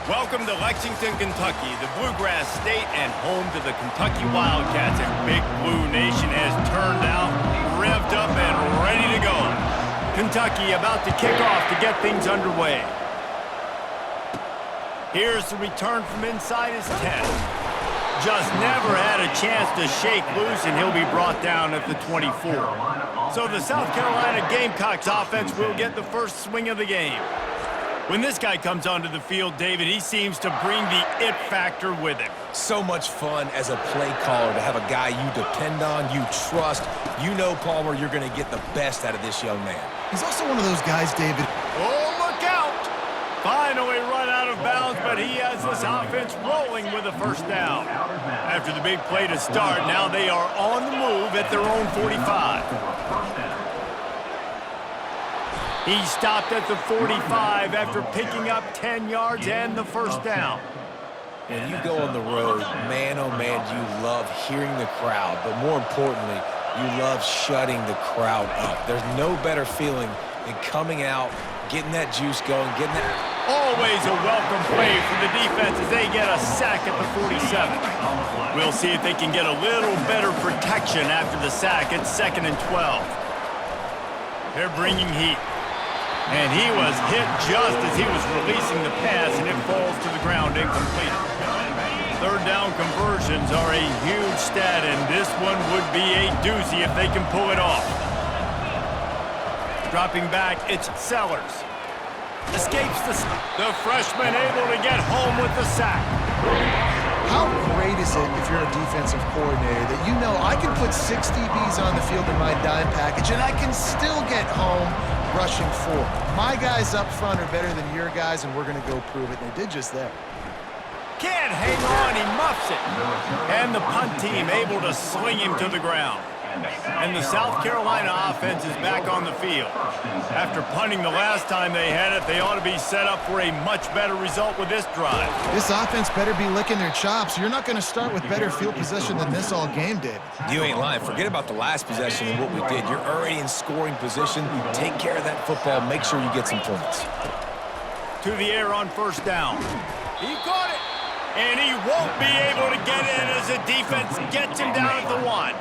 Welcome to Lexington, Kentucky, the Bluegrass State and home to the Kentucky Wildcats. And Big Blue Nation has turned out, revved up, and ready to go. Kentucky about to kick off to get things underway. Here's the return from inside his 10. Just never had a chance to shake loose, and he'll be brought down at the 24. So the South Carolina Gamecocks offense will get the first swing of the game. When this guy comes onto the field, David, he seems to bring the it factor with him. So much fun as a play caller to have a guy you depend on, you trust. You know, Palmer, you're going to get the best out of this young man. He's also one of those guys, David. Oh, look out! Finally run out of bounds, but he has this offense rolling with a first down. After the big play to start, now they are on the move at their own 45. He stopped at the 45 after picking up 10 yards and the first down. When you go on the road, man, oh man, you love hearing the crowd, but more importantly, you love shutting the crowd up. There's no better feeling than coming out, getting that juice going, getting that... Always a welcome play for the defense as they get a sack at the 47. We'll see if they can get a little better protection after the sack. It's 2nd and 12. They're bringing heat. And he was hit just as he was releasing the pass, and it falls to the ground incomplete. Third down conversions are a huge stat, and this one would be a doozy if they can pull it off. Dropping back, it's Sellers. Escapes the freshman able to get home with the sack. How great is it if you're a defensive coordinator that you know I can put 6 DBs on the field in my dime package and I can still get home rushing 4. My guys up front are better than your guys, and we're going to go prove it, and they did just that. Can't hang on, he muffs it. And the punt team able to sling him to the ground. And the South Carolina offense is back on the field. After punting the last time they had it, they ought to be set up for a much better result with this drive. This offense better be licking their chops. You're not going to start with better field possession than this all game, David. You ain't lying. Forget about the last possession and what we did. You're already in scoring position. Take care of that football. Make sure you get some points. To the air on first down. He caught it. And he won't be able to get in as the defense gets him down at the 1.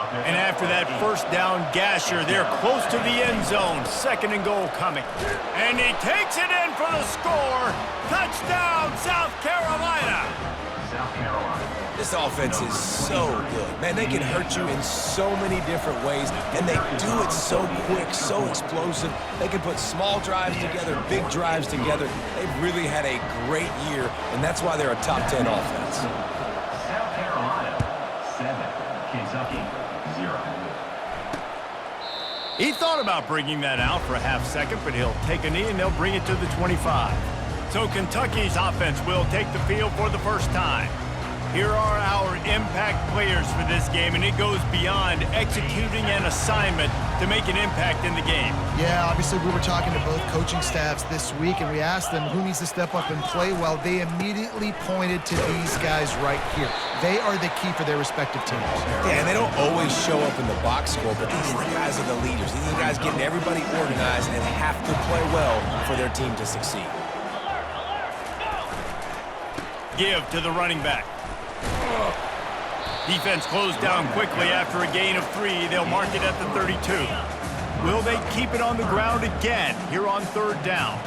And after that first down gasher, they're close to the end zone. 2nd and goal coming. And he takes it in for the score. Touchdown, South Carolina. This offense is so good. Man, they can hurt you in so many different ways, and they do it so quick, so explosive. They can put small drives together, big drives together. They've really had a great year, and that's why they're a top 10 offense. South Carolina, 7. Kentucky, 0. He thought about bringing that out for a half second, but he'll take a knee and they'll bring it to the 25. So Kentucky's offense will take the field for the first time. Here are our impact players for this game, and it goes beyond executing an assignment to make an impact in the game. Yeah, obviously we were talking to both coaching staffs this week, and we asked them who needs to step up and play well. They immediately pointed to these guys right here. They are the key for their respective teams. Yeah, and they don't always show up in the box score, but these are the guys are the leaders. These are the guys getting everybody organized and have to play well for their team to succeed. Give to the running back. Defense closed down quickly after a gain of 3. They'll mark it at the 32. Will they keep it on the ground again here on 3rd down?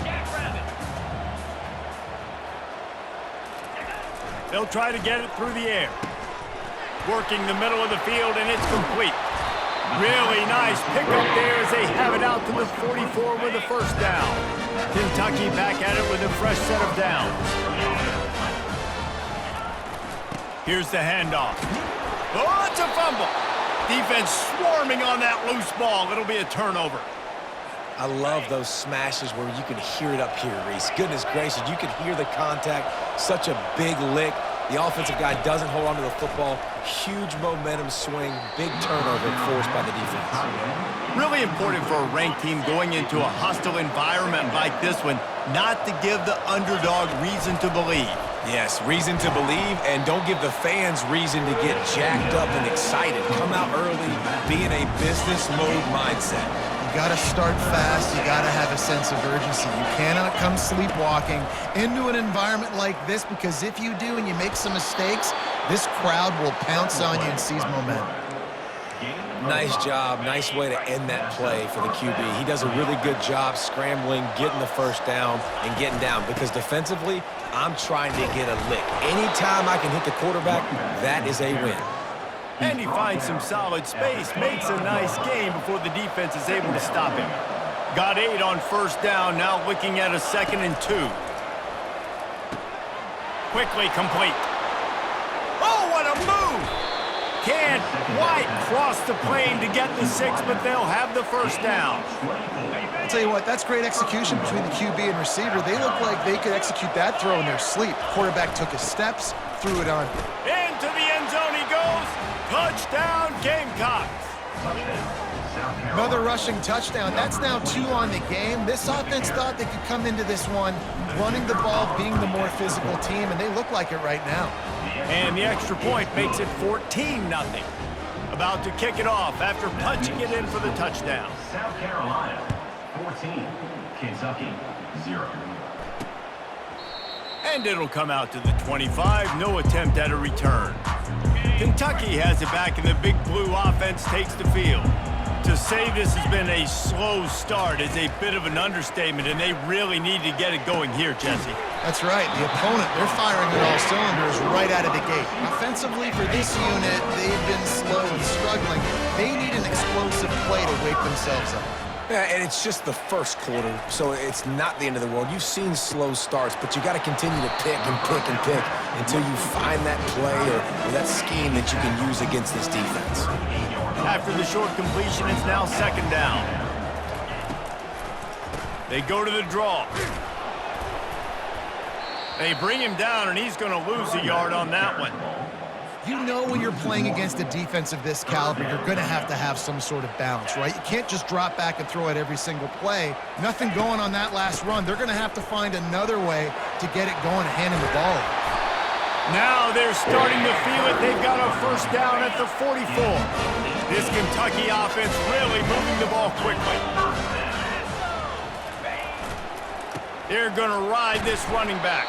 They'll try to get it through the air. Working the middle of the field, and it's complete. Really nice pickup there as they have it out to the 44 with a first down. Kentucky back at it with a fresh set of downs. Here's the handoff. Oh, it's a fumble. Defense swarming on that loose ball. It'll be a turnover. I love those smashes where you can hear it up here, Reese. Goodness gracious, you can hear the contact. Such a big lick. The offensive guy doesn't hold on to the football. Huge momentum swing. Big turnover forced by the defense. Really important for a ranked team going into a hostile environment like this one, not to give the underdog reason to believe. Yes, reason to believe, and don't give the fans reason to get jacked up and excited. Come out early, be in a business mode mindset. You got to start fast. You got to have a sense of urgency. You cannot come sleepwalking into an environment like this, because if you do and you make some mistakes, this crowd will pounce on you and seize momentum. Nice job. Nice way to end that play for the QB. He does a really good job scrambling, getting the first down, and getting down, because defensively, I'm trying to get a lick. Anytime I can hit the quarterback, that is a win. And he finds some solid space, makes a nice game before the defense is able to stop him. Got 8 on first down, now looking at a 2nd and 2. Quickly complete. Oh, what a move! Can't quite cross the plane to get the 6, but they'll have the first down. I'll tell you what, that's great execution between the QB and receiver. They look like they could execute that throw in their sleep. Quarterback took his steps, threw it on. Into the end zone he goes. Touchdown, Gamecocks. Another rushing touchdown. That's now 2 on the game. This offense thought they could come into this one running the ball, being the more physical team, and they look like it right now. And the extra point makes it 14-0. About to kick it off after punching it in for the touchdown. South Carolina, 14. Kentucky, 0. And it'll come out to the 25. No attempt at a return. Kentucky has it back, and the Big Blue offense takes the field. To say this has been a slow start is a bit of an understatement, and they really need to get it going here, Jesse. That's right. The opponent, they're firing on all cylinders right out of the gate. Offensively, for this unit, they've been slow and struggling. They need an explosive play to wake themselves up. Yeah, and it's just the first quarter, so it's not the end of the world. You've seen slow starts, but you got to continue to pick and pick and pick until you find that play or that scheme that you can use against this defense. After the short completion, it's now 2nd down. They go to the draw. They bring him down, and he's going to lose a yard on that one. You know when you're playing against a defense of this caliber, you're going to have some sort of balance, right? You can't just drop back and throw it every single play. Nothing going on that last run. They're going to have to find another way to get it going and hand him the ball. Now they're starting to feel it. They've got a first down at the 44. This Kentucky offense really moving the ball quickly. They're going to ride this running back.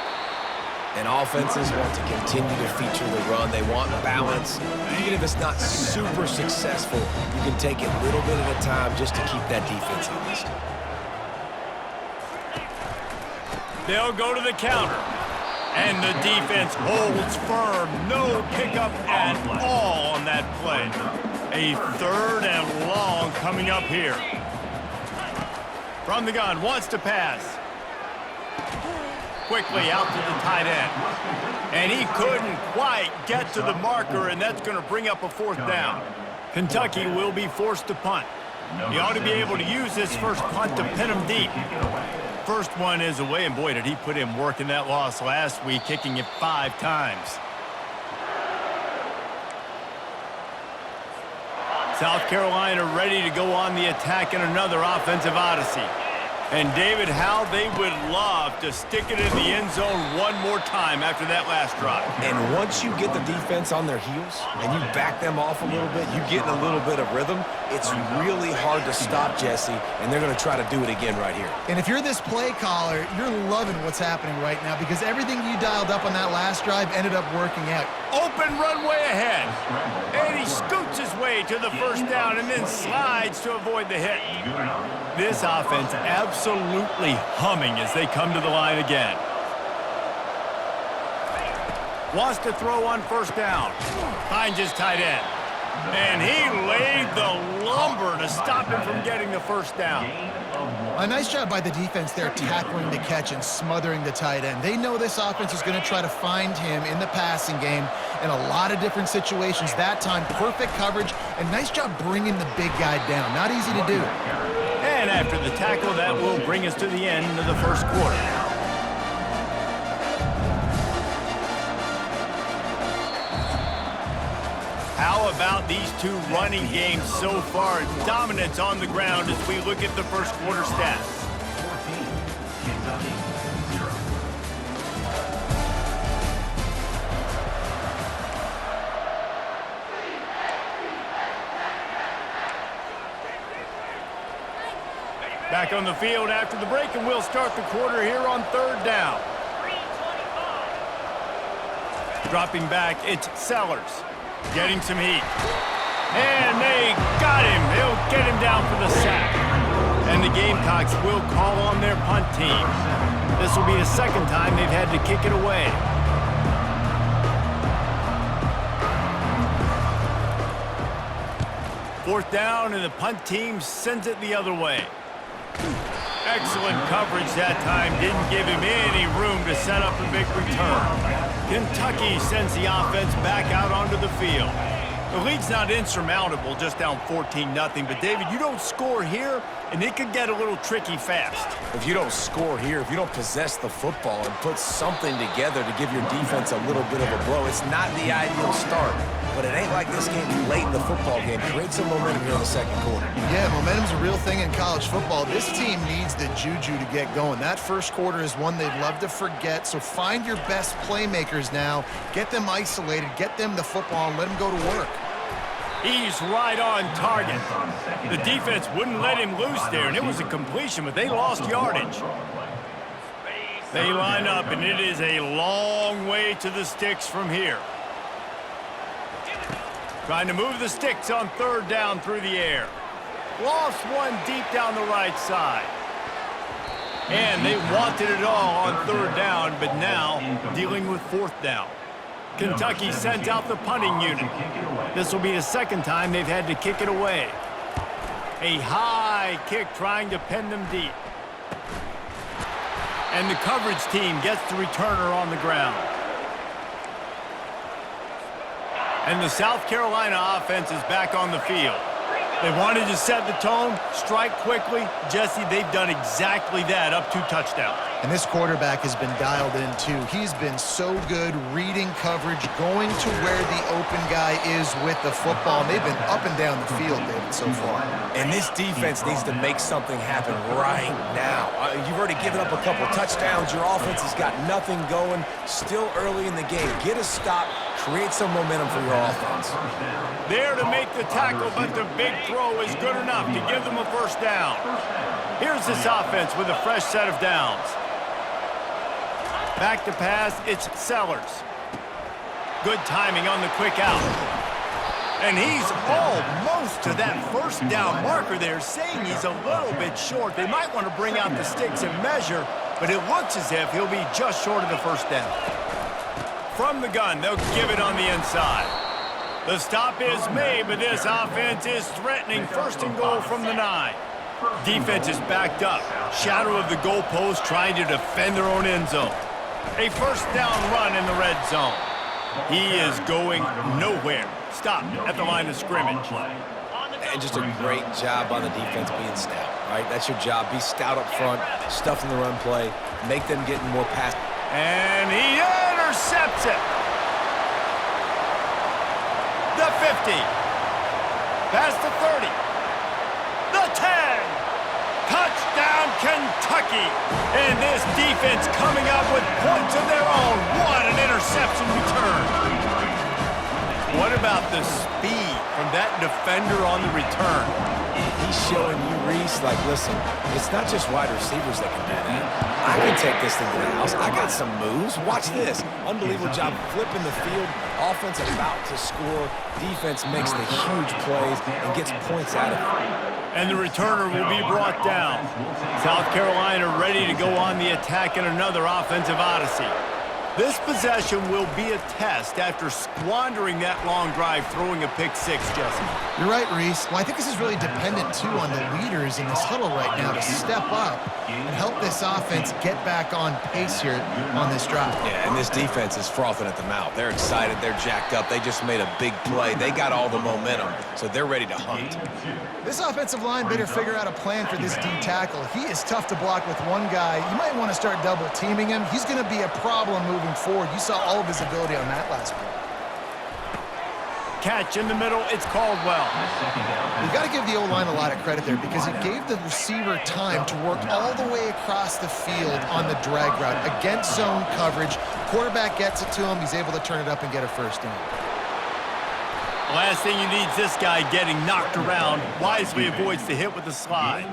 And offenses want to continue to feature the run. They want balance. Even if it's not super successful, you can take it a little bit at a time just to keep that defense honest. They'll go to the counter. And the defense holds firm. No pickup at all on that play. A 3rd and long coming up here. From the gun, wants to pass. Quickly out to the tight end. And he couldn't quite get to the marker, and that's going to bring up a 4th down. Kentucky will be forced to punt. He ought to be able to use this first punt to pin him deep. First one is away, and boy, did he put in work in that loss last week, kicking it 5 times. South Carolina ready to go on the attack in another offensive odyssey. And David, how they would love to stick it in the end zone one more time after that last drive. And once you get the defense on their heels and you back them off a little bit, you get in a little bit of rhythm, it's really hard to stop, Jesse, and they're going to try to do it again right here. And if you're this play caller, you're loving what's happening right now, because everything you dialed up on that last drive ended up working out. Open runway ahead. And he scoots his way to the first down and then slides to avoid the hit. This offense absolutely humming as they come to the line again. Wants to throw on first down. Finds his tight end. And he laid the lumber to stop him from getting the first down. A nice job by the defense there, tackling the catch and smothering the tight end. They know this offense is going to try to find him in the passing game in a lot of different situations. That time, perfect coverage, and nice job bringing the big guy down. Not easy to do. And after the tackle, that will bring us to the end of the first quarter. How about these two running games so far? Dominance on the ground as we look at the first quarter stats. 14. Kentucky, 0. Back on the field after the break, and we'll start the quarter here on 3rd down. Dropping back, it's Sellers. Getting some heat. And they got him. They'll get him down for the sack. And the Gamecocks will call on their punt team. This will be the 2nd time they've had to kick it away. Fourth down, and the punt team sends it the other way. Excellent coverage that time. Didn't give him any room to set up a big return. Kentucky sends the offense back out onto the field. The lead's not insurmountable, just down 14-0. But, David, you don't score here, and it could get a little tricky fast. If you don't score here, if you don't possess the football and put something together to give your defense a little bit of a blow, it's not the ideal start. But it ain't like this game late in the football game. Create some momentum here in the 2nd quarter. Yeah, momentum's a real thing in college football. This team needs the juju to get going. That 1st quarter is one they'd love to forget. So find your best playmakers now. Get them isolated. Get them the football and let them go to work. He's right on target. The defense wouldn't let him loose there, and it was a completion, but they lost yardage. They line up, and it is a long way to the sticks from here. Trying to move the sticks on 3rd down through the air. Lost one deep down the right side. And they wanted it all on 3rd down, but now dealing with 4th down. Kentucky sends out the punting unit. This will be the 2nd time they've had to kick it away. A high kick trying to pin them deep. And the coverage team gets the returner on the ground. And the South Carolina offense is back on the field. They wanted to set the tone, strike quickly. Jesse, they've done exactly that, up 2 touchdowns. And this quarterback has been dialed in, too. He's been so good reading coverage, going to where the open guy is with the football. And they've been up and down the field, David, so far. And this defense needs to make something happen right now. You've already given up a couple touchdowns. Your offense has got nothing going. Still early in the game. Get a stop. Create some momentum for your offense. There to make the tackle, but the big throw is good enough to give them a 1st down. Here's this offense with a fresh set of downs. Back to pass, it's Sellers. Good timing on the quick out. And he's almost to that 1st down marker there, saying he's a little bit short. They might want to bring out the sticks and measure, but it looks as if he'll be just short of the 1st down. From the gun, they'll give it on the inside. The stop is made, but this offense is threatening 1st and goal from the 9. Defense is backed up. Shadow of the goalpost trying to defend their own end zone. A 1st down run in the red zone. He is going nowhere. Stop at the line of scrimmage. And just a great job on the defense being stout, right? That's your job. Be stout up front, stuff in the run play, make them get more pass. And he intercepts it. The 50. Past the 30. The 10. Touchdown, Kentucky. And this defense coming up with points of their own. What an interception return. What about the speed from that defender on the return? He's showing you, Reese, like, listen, it's not just wide receivers that can do that. I can take this thing to the house. I got some moves. Watch this. Unbelievable job flipping the field. Offense about to score. Defense makes the huge plays and gets points out of it. And the returner will be brought down. South Carolina ready to go on the attack in another offensive odyssey. This possession will be a test after squandering that long drive, throwing a pick 6, Jesse. You're right, Reese. Well, I think this is really dependent, too, on the leaders in this huddle right now to step up and help this offense get back on pace here on this drive. Yeah, and this defense is frothing at the mouth. They're excited. They're jacked up. They just made a big play. They got all the momentum, so they're ready to hunt. This offensive line better figure out a plan for this D tackle. He is tough to block with one guy. You might want to start double teaming him. He's going to be a problem moving forward. You saw all of his ability on that last play. Catch in the middle, it's Caldwell. You got to give the O-line a lot of credit there because it gave the receiver time to work all the way across the field on the drag route against zone coverage. Quarterback gets it to him. He's able to turn it up and get a 1st down. Last thing you need is this guy getting knocked around. Wisely avoids the hit with the slide.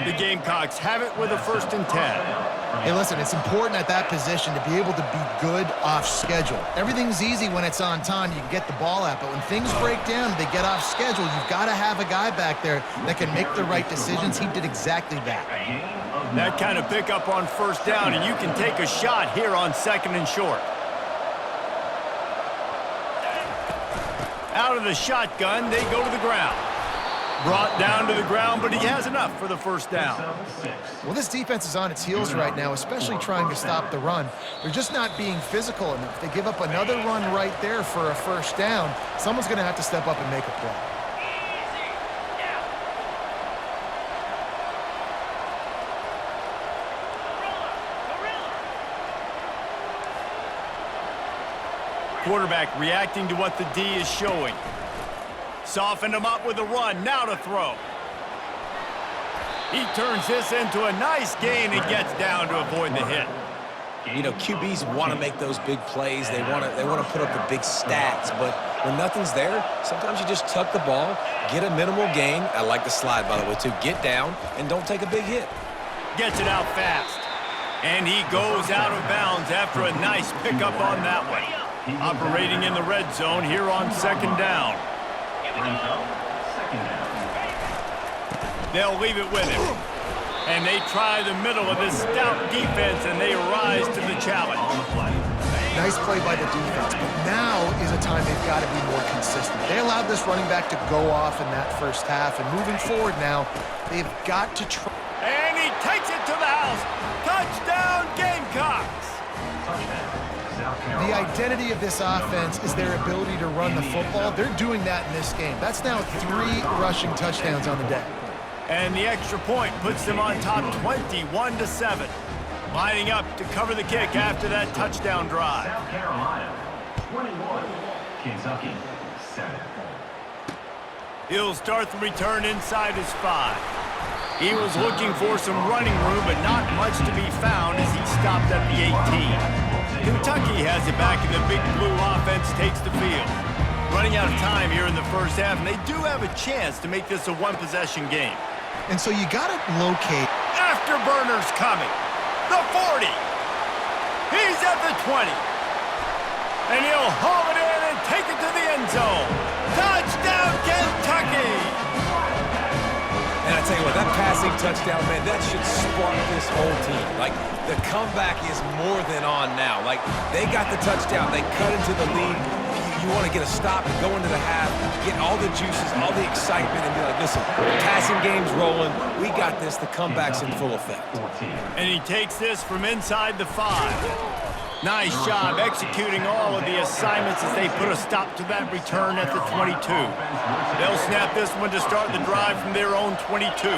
The Gamecocks have it with a 1st and 10. Hey, listen, it's important at that position to be able to be good off schedule. Everything's easy when it's on time. You can get the ball out, but when things break down, they get off schedule. You've got to have a guy back there that can make the right decisions. He did exactly that. That kind of pickup on 1st down, and you can take a shot here on 2nd and short. Out of the shotgun, they go to the ground. Brought down to the ground, but he has enough for the 1st down. Well, this defense is on its heels right now, especially trying to stop the run. They're just not being physical enough. They give up another run right there for a 1st down. Someone's going to have to step up and make a play. Quarterback reacting to what the D is showing. Softened him up with a run, now to throw. He turns this into a nice gain and gets down to avoid the hit. You know, QBs want to make those big plays. They want to put up the big stats, but when nothing's there, sometimes you just tuck the ball, get a minimal gain. I like the slide, by the way, too. Get down and don't take a big hit. Gets it out fast. And he goes out of bounds after a nice pickup on that one. Operating in the red zone here on 2nd down. They'll leave it with him. And they try the middle of this stout defense, and they rise to the challenge. Nice play by the defense, but now is a time they've got to be more consistent. They allowed this running back to go off in that 1st half, and moving forward now, they've got to try. And he takes it to the house. Touchdown, Gamecocks! The identity of this offense is their ability to run the football. They're doing that in this game. That's now 3 rushing touchdowns on the day. And the extra point puts them on top 21-7. Lining up to cover the kick after that touchdown drive. South Carolina, 21. Kentucky, 7. He'll start the return inside his 5. He was looking for some running room, but not much to be found as he stopped at the 18. Kentucky has it back, and the Big Blue offense takes the field. Running out of time here in the 1st half, and they do have a chance to make this a 1-possession game. And so you got to locate. Afterburners coming. The 40. He's at the 20. And he'll haul it in and take it to the end zone. Touchdown, Kentucky! And I tell you what, that passing touchdown, man, that should spark this whole team. Like, the comeback is more than on now. Like, they got the touchdown. They cut into the lead. You want to get a stop and go into the half, get all the juices, all the excitement, and be like, listen, the passing game's rolling. We got this. The comeback's in full effect. And he takes this from inside the 5. Nice job executing all of the assignments as they put a stop to that return at the 22. They'll snap this one to start the drive from their own 22.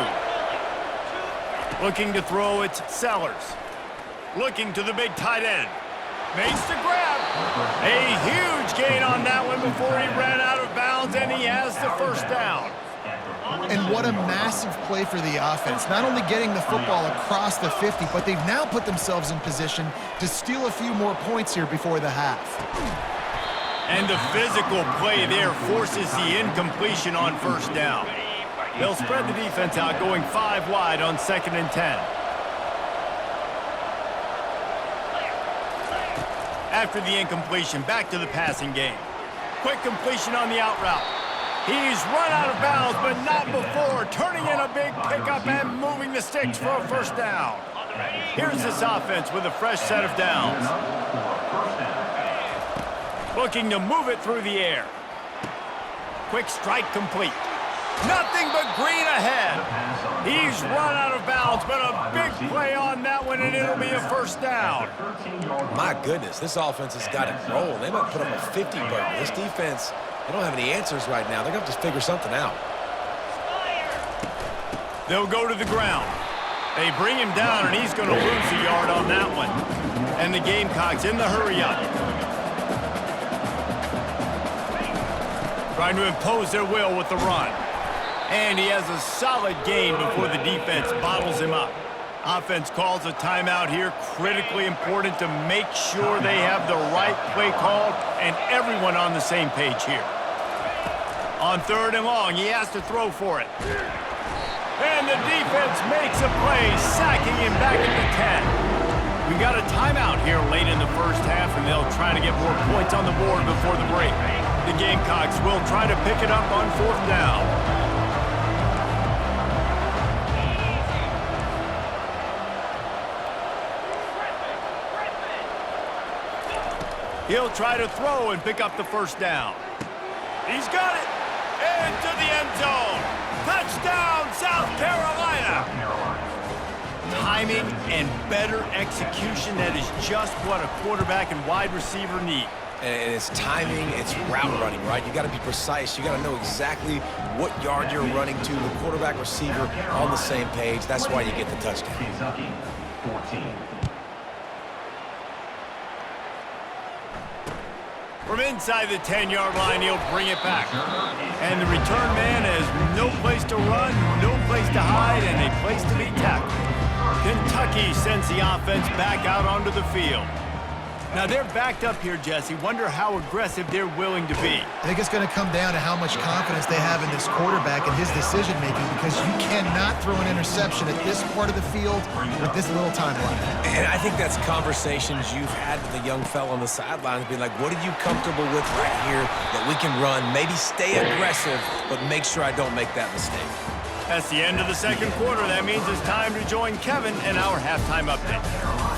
Looking to throw, it's Sellers. Looking to the big tight end. Makes the grab. A huge gain on that one before he ran out of bounds, and he has the 1st down. And what a massive play for the offense. Not only getting the football across the 50, but they've now put themselves in position to steal a few more points here before the half. And the physical play there forces the incompletion on 1st down. They'll spread the defense out, going 5 wide on 2nd and 10. After the incompletion, back to the passing game. Quick completion on the out route. He's run out of bounds, but not before, turning in a big pickup and moving the sticks for a 1st down. Here's this offense with a fresh set of downs. Looking to move it through the air. Quick strike complete. Nothing but green ahead. He's run out of bounds, but a big play on that one, and it'll be a 1st down. My goodness, this offense has got it rolling. They might put up a 50 burger. This defense, they don't have any answers right now. They're going to have to figure something out. They'll go to the ground. They bring him down, and he's going to lose a yard on that one. And the Gamecocks in the hurry-up. Trying to impose their will with the run. And he has a solid gain before the defense bottles him up. Offense calls a timeout here. Critically important to make sure they have the right play called and everyone on the same page here. On 3rd and long, he has to throw for it. And the defense makes a play, sacking him back at the 10. We got a timeout here late in the first half, and they'll try to get more points on the board before the break. The Gamecocks will try to pick it up on 4th down. He'll try to throw and pick up the 1st down. He's got it! Into the end zone! Touchdown, South Carolina! Timing and better execution, that is just what a quarterback and wide receiver need. And it's timing, it's route running, right? You got to be precise. You got to know exactly what yard you're running to. The quarterback, receiver on the same page. That's why you get the touchdown. Kentucky, 14. From inside the 10-yard line, he'll bring it back. And the return man has no place to run, no place to hide, and a place to be tackled. Kentucky sends the offense back out onto the field. Now, they're backed up here, Jesse. Wonder how aggressive they're willing to be. I think it's going to come down to how much confidence they have in this quarterback and his decision-making, because you cannot throw an interception at this part of the field with this little timeline. And I think that's conversations you've had with the young fella on the sidelines, being like, what are you comfortable with right here that we can run? Maybe stay aggressive, but make sure I don't make that mistake. That's the end of the second quarter. That means it's time to join Kevin in our halftime update.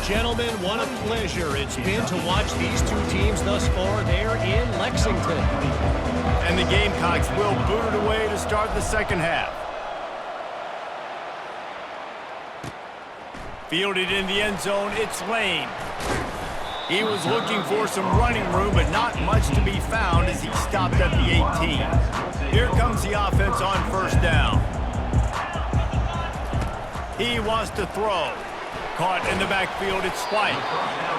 Gentlemen, what a pleasure it's been to watch these two teams thus far there in Lexington. And the Gamecocks will boot it away to start the second half. Fielded in the end zone, it's Lane. He was looking for some running room, but not much to be found as he stopped at the 18. Here comes the offense on 1st down. He wants to throw. Caught in the backfield, it's White.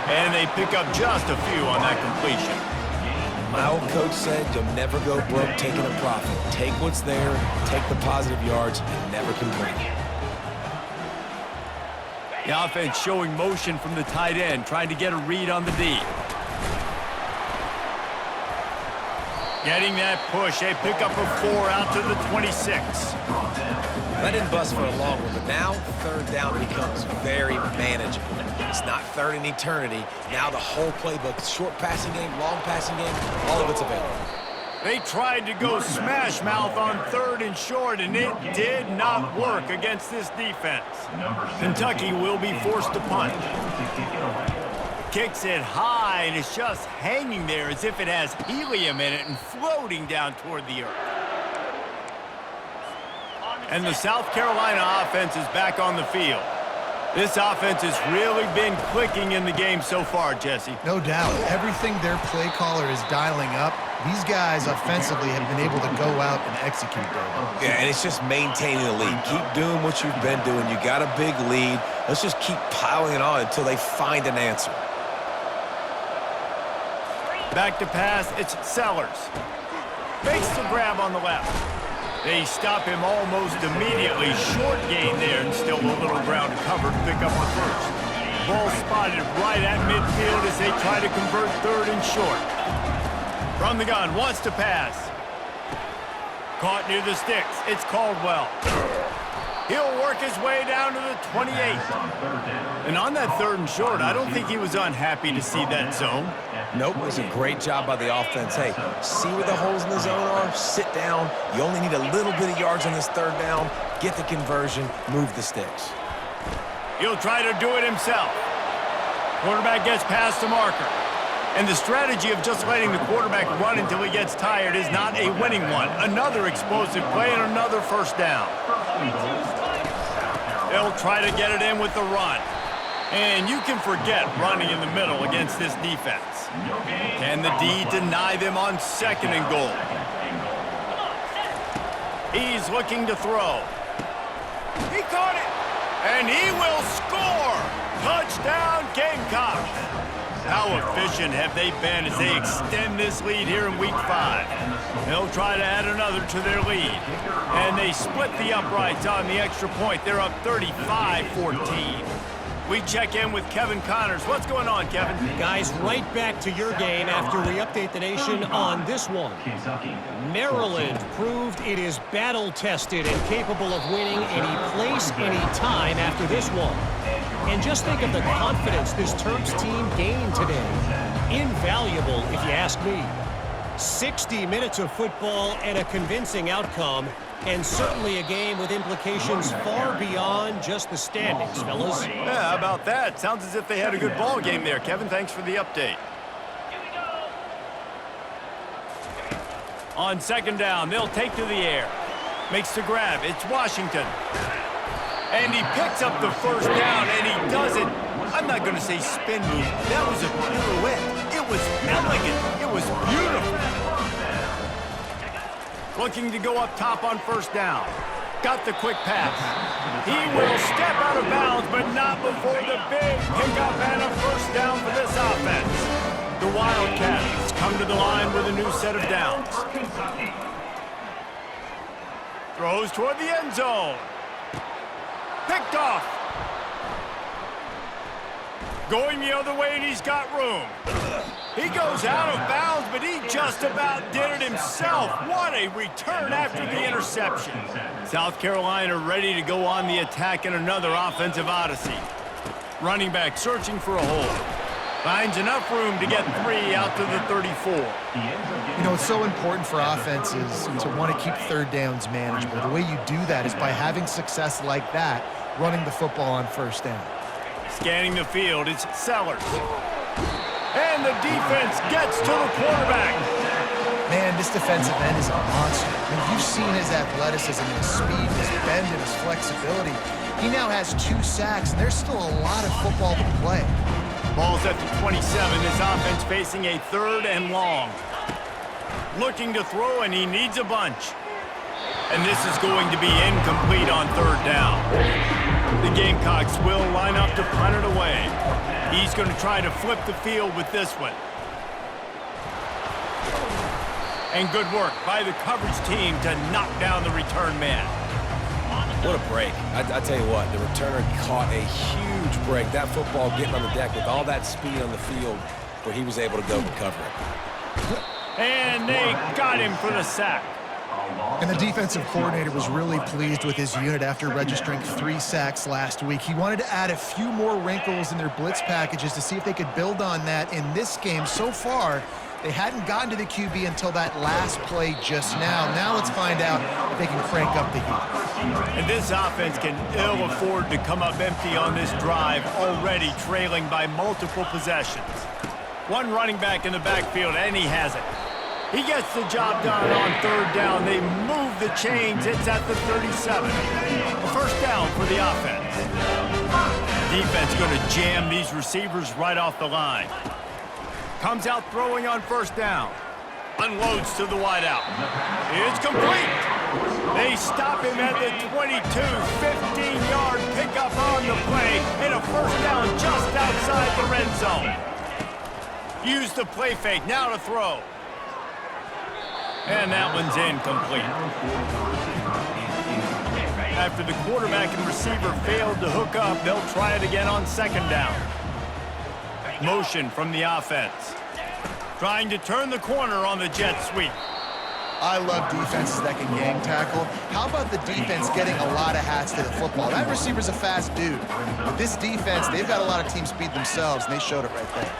And they pick up just a few on that completion. My old coach said you'll never go broke taking a profit. Take what's there, take the positive yards, and never complain. The offense showing motion from the tight end, trying to get a read on the D. Getting that push, they pick up a 4 out to the 26. That didn't bust for a long one, but now 3rd down becomes very manageable. It's not 3rd in eternity. Now the whole playbook, short passing game, long passing game, all of it's available. They tried to go smash mouth on 3rd and short, and it did not work against this defense. Kentucky will be forced to punt. Kicks it high, and it's just hanging there as if it has helium in it and floating down toward the earth. And the South Carolina offense is back on the field. This offense has really been clicking in the game so far, Jesse. No doubt. Everything their play caller is dialing up, these guys offensively have been able to go out and execute there. Yeah, and it's just maintaining the lead. Keep doing what you've been doing. You got a big lead. Let's just keep piling it on until they find an answer. Back to pass, it's Sellers. Makes the grab on the left. They stop him almost immediately. Short gain there, and still a little ground to cover to pick up the 1st. Ball spotted right at midfield as they try to convert 3rd and short. From the gun, wants to pass. Caught near the sticks. It's Caldwell. He'll work his way down to the 28. And on that 3rd and short, I don't think he was unhappy to see that zone. Nope, it was a great job by the offense. Hey, see where the holes in the zone are, sit down. You only need a little bit of yards on this 3rd down. Get the conversion, move the sticks. He'll try to do it himself. Quarterback gets past the marker. And the strategy of just letting the quarterback run until he gets tired is not a winning one. Another explosive play and another 1st down. They'll try to get it in with the run. And you can forget running in the middle against this defense. Can the D deny them on 2nd and goal? He's looking to throw. He caught it, and he will score! Touchdown, Gamecocks! How efficient have they been as they extend this lead here in Week 5? They'll try to add another to their lead. And they split the uprights on the extra point. They're up 35-14. We check in with Kevin Connors. What's going on, Kevin? Guys, right back to your game after we update the nation on this one. Maryland proved it is battle-tested and capable of winning any place, any time after this one. And just think of the confidence this Terps team gained today. Invaluable, if you ask me. 60 minutes of football and a convincing outcome, and certainly a game with implications far beyond just the standings, fellas. Yeah, how about that? Sounds as if they had a good ball game there, Kevin. Thanks for the update. On second down, they'll take to the air. Makes the grab. It's Washington. And he picks up the first down, and he does it. I'm not going to say spin move. That was a pirouette. It was elegant. It was beautiful. Looking to go up top on first down. Got the quick pass. He will step out of bounds, but not before the big pickup and a first down for this offense. The Wildcats come to the line with a new set of downs. Throws toward the end zone. Picked off. Going the other way, and he's got room. He goes out of bounds, but he just about did it himself. What a return after the interception. South Carolina ready to go on the attack in another offensive odyssey. Running back searching for a hole. Finds enough room to get 3 out to the 34. You know, it's so important for offenses to want to keep third downs manageable. The way you do that is by having success like that, running the football on first down. Scanning the field, it's Sellers. And the defense gets to the quarterback. Man, this defensive end is a monster. I mean, you've seen his athleticism, his speed, his bend, and his flexibility. He now has 2 sacks, and there's still a lot of football to play. Ball's at the 27. This offense facing a 3rd and long. Looking to throw, and he needs a bunch. And this is going to be incomplete on 3rd down. The Gamecocks will line up to punt it away. He's going to try to flip the field with this one. And good work by the coverage team to knock down the return man. What a break. I tell you what, the returner caught a huge break. That football getting on the deck with all that speed on the field where he was able to go recover it. And they got him for the sack. And the defensive coordinator was really pleased with his unit after registering 3 sacks last week. He wanted to add a few more wrinkles in their blitz packages to see if they could build on that in this game. So far, they hadn't gotten to the QB until that last play just now. Now let's find out if they can crank up the heat. And this offense can ill afford to come up empty on this drive, already trailing by multiple possessions. One running back in the backfield, and he has it. He gets the job done on 3rd down. They move the chains. It's at the 37. A first down for the offense. Defense going to jam these receivers right off the line. Comes out throwing on first down. Unloads to the wideout. It's complete. They stop him at the 22. 15-yard pickup on the play. And a first down just outside the red zone. Use the play fake. Now to throw. And that one's incomplete. After the quarterback and receiver failed to hook up, they'll try it again on 2nd down. Motion from the offense. Trying to turn the corner on the jet sweep. I love defenses that can gang tackle. How about the defense getting a lot of hats to the football? That receiver's a fast dude. But this defense, they've got a lot of team speed themselves, and they showed it right there.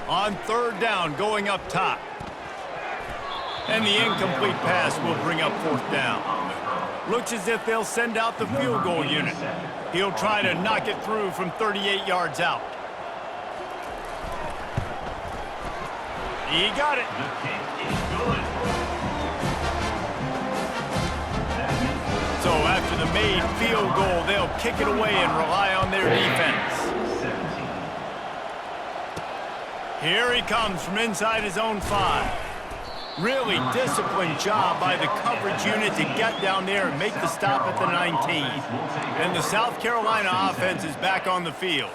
On 3rd down, going up top. And the incomplete pass will bring up 4th down. Looks as if they'll send out the field goal unit. He'll try to knock it through from 38 yards out. He got it. So after the made field goal, they'll kick it away and rely on their defense. Here he comes from inside his own 5. Really disciplined job by the coverage unit to get down there and make the stop at the 19. And the South Carolina offense is back on the field.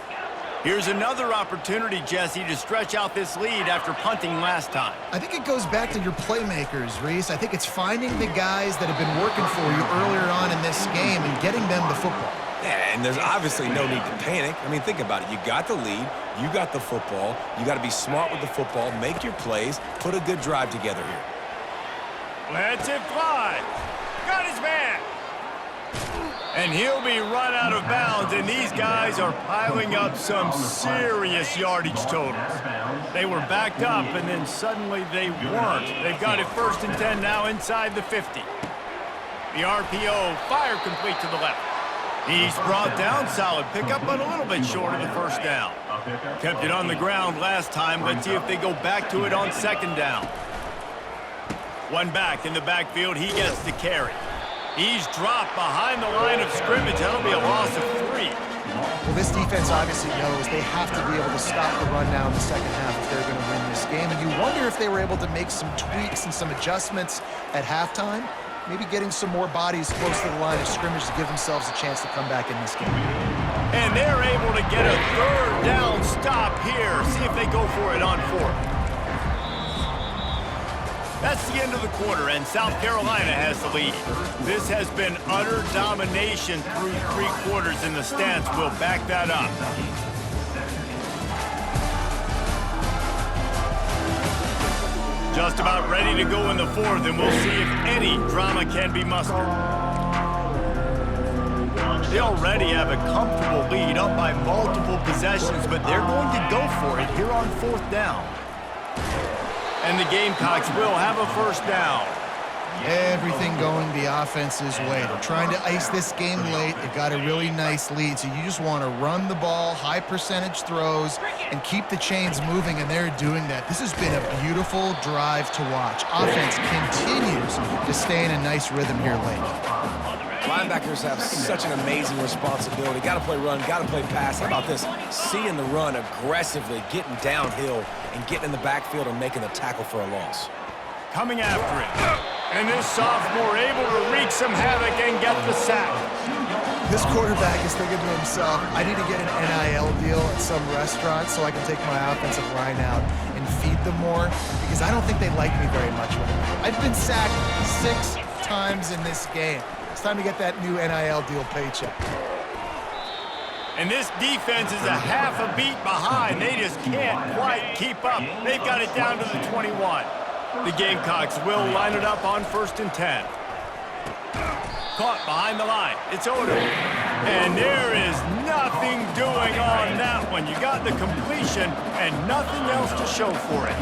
Here's another opportunity, Jesse, to stretch out this lead after punting last time. I think it goes back to your playmakers, Reese. I think it's finding the guys that have been working for you earlier on in this game and getting them the football. Yeah, and there's obviously no need to panic. I mean, think about it. You got the lead. You got the football. You got to be smart with the football, make your plays, put a good drive together here. Lets it fly. Got his man. And he'll be run out of bounds, and these guys are piling up some serious yardage totals. They were backed up, and then suddenly they weren't. They've got it 1st and 10 now inside the 50. The RPO, fire complete to the left. He's brought down, solid pickup, but a little bit short of the 1st down. Kept it on the ground last time. Let's see if they go back to it on 2nd down. One back in the backfield, he gets the carry. He's dropped behind the line of scrimmage. That'll be a loss of 3. Well, this defense obviously knows they have to be able to stop the run now in the second half if they're going to win this game. And you wonder if they were able to make some tweaks and some adjustments at halftime. Maybe getting some more bodies close to the line of scrimmage to give themselves a chance to come back in this game. And they're able to get a 3rd down stop here. See if they go for it on 4th. That's the end of the quarter, and South Carolina has the lead. This has been utter domination through 3 quarters, and the stats will back that up. Just about ready to go in the 4th, and we'll see if any drama can be mustered. They already have a comfortable lead up by multiple possessions, but they're going to go for it here on 4th down. And the Gamecocks will have a 1st down. Everything going the offense's way. They're trying to ice this game late. They've got a really nice lead, so you just want to run the ball, high percentage throws, and keep the chains moving, and they're doing that. This has been a beautiful drive to watch. Offense continues to stay in a nice rhythm here late. Linebackers have such an amazing responsibility. Got to play run, got to play pass. How about this? Seeing the run aggressively, getting downhill, and getting in the backfield and making the tackle for a loss. Coming after it. And this sophomore able to wreak some havoc and get the sack. This quarterback is thinking to himself, I need to get an NIL deal at some restaurant so I can take my offensive line out and feed them more, because I don't think they like me very much right now. I've been sacked 6 times in this game. It's time to get that new NIL deal paycheck. And this defense is a half a beat behind. They just can't quite keep up. They've got it down to the 21. The Gamecocks will line it up on 1st and 10. Caught behind the line. It's Odo. And there is nothing doing on that one. You got the completion and nothing else to show for it.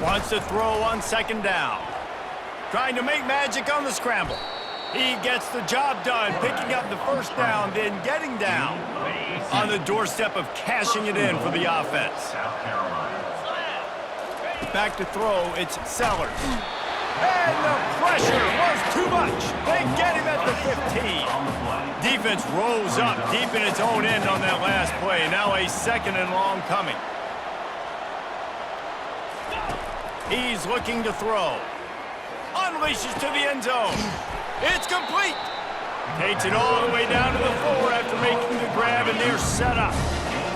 Wants to throw on 2nd down. Trying to make magic on the scramble. He gets the job done, picking up the 1st down, then getting down on the doorstep of cashing it in for the offense. Back to throw, it's Sellers. And the pressure was too much. They get him at the 15. Defense rolls up deep in its own end on that last play. Now a 2nd and long coming. He's looking to throw. Unleashes to the end zone. It's complete. Takes it all the way down to the 4 after making the grab, and they're set up.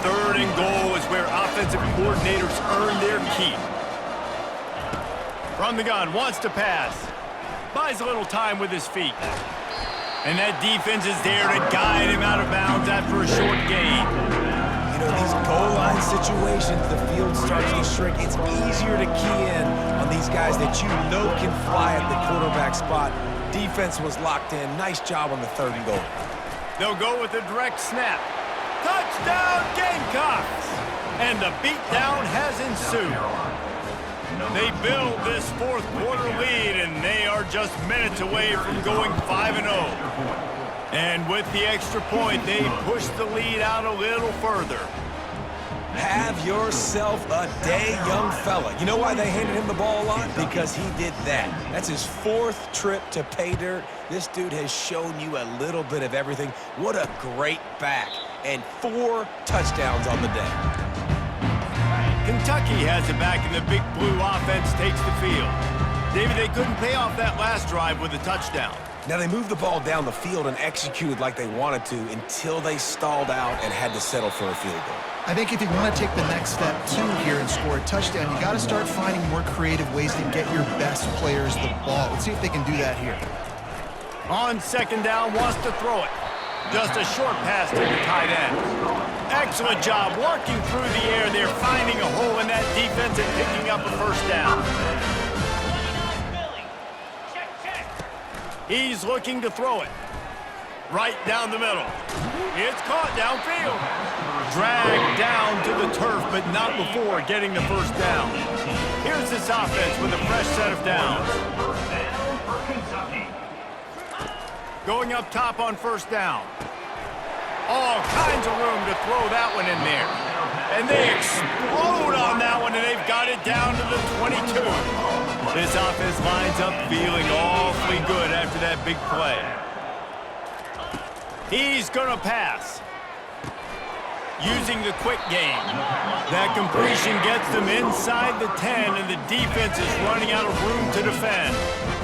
3rd and goal is where offensive coordinators earn their keep. From the gun, wants to pass. Buys a little time with his feet. And that defense is there to guide him out of bounds after a short gain. You know, these goal line situations, the field starts to shrink. It's easier to key in on these guys that you know can fly at the quarterback spot. Defense was locked in. Nice job on the 3rd and goal. They'll go with a direct snap. Touchdown, Gamecocks! And the beatdown has ensued. They build this 4th quarter lead, and they are just minutes away from going 5-0. And with the extra point, they push the lead out a little further. Have yourself a day, young fella. You know why they handed him the ball a lot? Because he did that. That's his 4th trip to pay dirt. This dude has shown you a little bit of everything. What a great back. And 4 touchdowns on the day. Kentucky has it back, and the Big Blue offense takes the field. David, they couldn't pay off that last drive with a touchdown. Now, they moved the ball down the field and executed like they wanted to until they stalled out and had to settle for a field goal. I think if you want to take the next step, too, here and score a touchdown, you got to start finding more creative ways to get your best players the ball. Let's see if they can do that here. On second down, wants to throw it. Just a short pass to the tight end. Excellent job working through the air. They're finding a hole in that defense and picking up a first down. He's looking to throw it. Right down the middle. It's caught downfield. Dragged down to the turf, but not before getting the first down. Here's this offense with a fresh set of downs. Going up top on first down. All kinds of room to throw that one in there. And they explode on that one, and they've got it down to the 22. This offense lines up feeling awfully good after that big play. He's going to pass. Using the quick game. That completion gets them inside the 10, and the defense is running out of room to defend.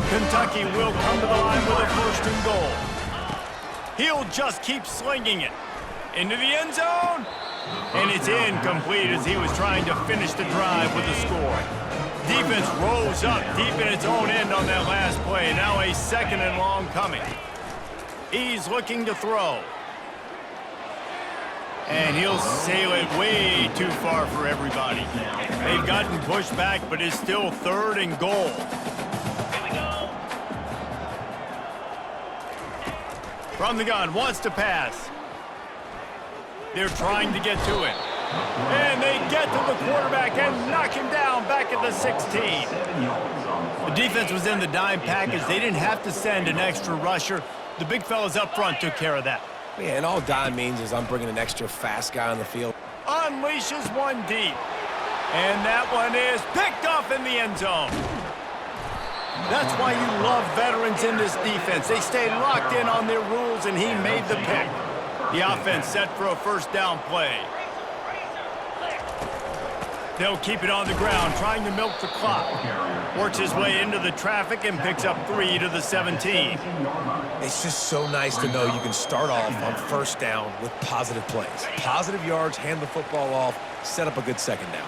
Kentucky will come to the line with a first and goal. He'll just keep slinging it. Into the end zone. And it's incomplete as he was trying to finish the drive with a score. Defense rolls up deep in its own end on that last play. Now a second and long coming. He's looking to throw. And he'll sail it way too far for everybody. They've gotten pushed back, but it's still third and goal. From the gun, wants to pass. They're trying to get to it. And they get to the quarterback and knock him down back at the 16. The defense was in the dime package. They didn't have to send an extra rusher. The big fellas up front took care of that. Yeah, and all dime means is I'm bringing an extra fast guy on the field. Unleashes one deep. And that one is picked off in the end zone. That's why you love veterans in this defense. They stay locked in on their rules, and he made the pick. The offense set for a first down play. They'll keep it on the ground, trying to milk the clock. Works his way into the traffic and picks up 3 to the 17. It's just so nice to know you can start off on first down with positive plays. Positive yards, hand the football off, set up a good second down.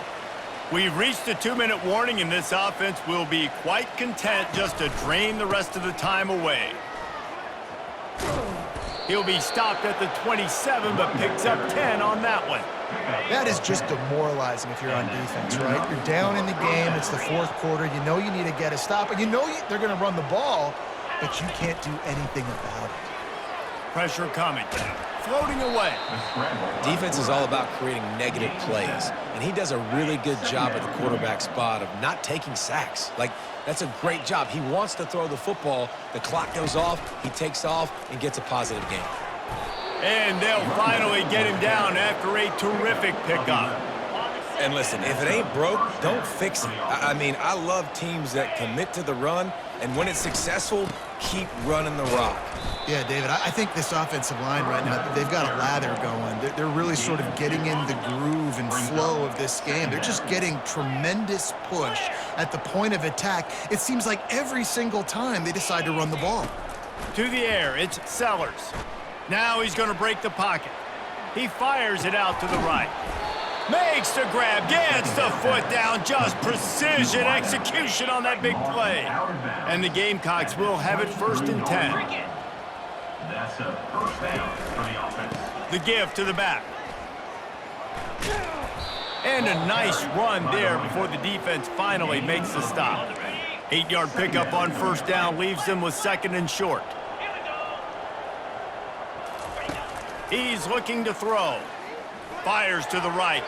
We've reached the 2-minute warning, and this offense will be quite content just to drain the rest of the time away. He'll be stopped at the 27, but picks up 10 on that one. That is just demoralizing if you're on defense, right? You're down in the game. It's the fourth quarter. You know you need to get a stop, and you know they're going to run the ball, but you can't do anything about it. Pressure coming. Floating away. Defense is all about creating negative plays, and he does a really good job at the quarterback spot of not taking sacks. Like, that's a great job. He wants to throw the football. The clock goes off. He takes off and gets a positive gain. And they'll finally get him down after a terrific pickup. And listen, if it ain't broke, don't fix it. I mean, I love teams that commit to the run, and when it's successful, keep running the rock. Yeah, David, I think this offensive line right now, they've got a lather going. They're really sort of getting in the groove and flow of this game. They're just getting tremendous push at the point of attack. It seems like every single time they decide to run the ball. To the air, it's Sellers. Now he's going to break the pocket. He fires it out to the right. Makes the grab, gets the foot down, just precision execution on that big play. And the Gamecocks will have it 1st and 10. That's a first down for the offense. The give to the back. And a nice run there before the defense finally makes the stop. 8-yard pickup on first down leaves them with 2nd and short. He's looking to throw. Fires to the right.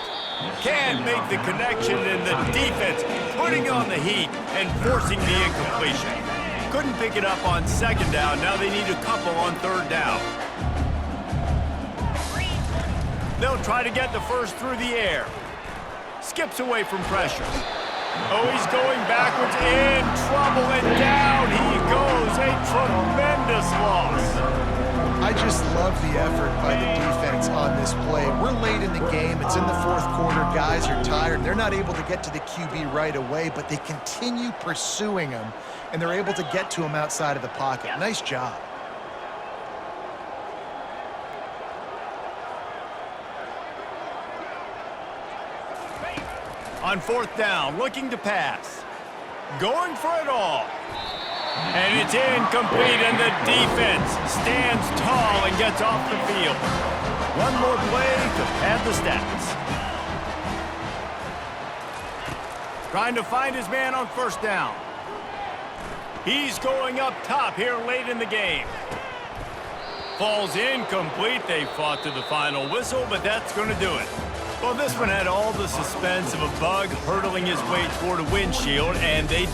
Can't make the connection, and the defense putting on the heat and forcing the incompletion. Couldn't pick it up on 2nd down. Now they need a couple on 3rd down. They'll try to get the first through the air. Skips away from pressure. Oh, he's going backwards, in trouble, and down he goes. A tremendous loss. I just love the effort by the defense on this play. We're late in the game. It's in the 4th quarter. Guys are tired. They're not able to get to the QB right away, but they continue pursuing him, and they're able to get to him outside of the pocket. Nice job. On 4th down, looking to pass. Going for it all. And it's incomplete, and the defense stands tall and gets off the field. One more play to pad the stats. Trying to find his man on first down. He's going up top here late in the game. Falls incomplete. They fought to the final whistle, but that's going to do it. Well, this one had all the suspense of a bug hurtling his way toward a windshield, and they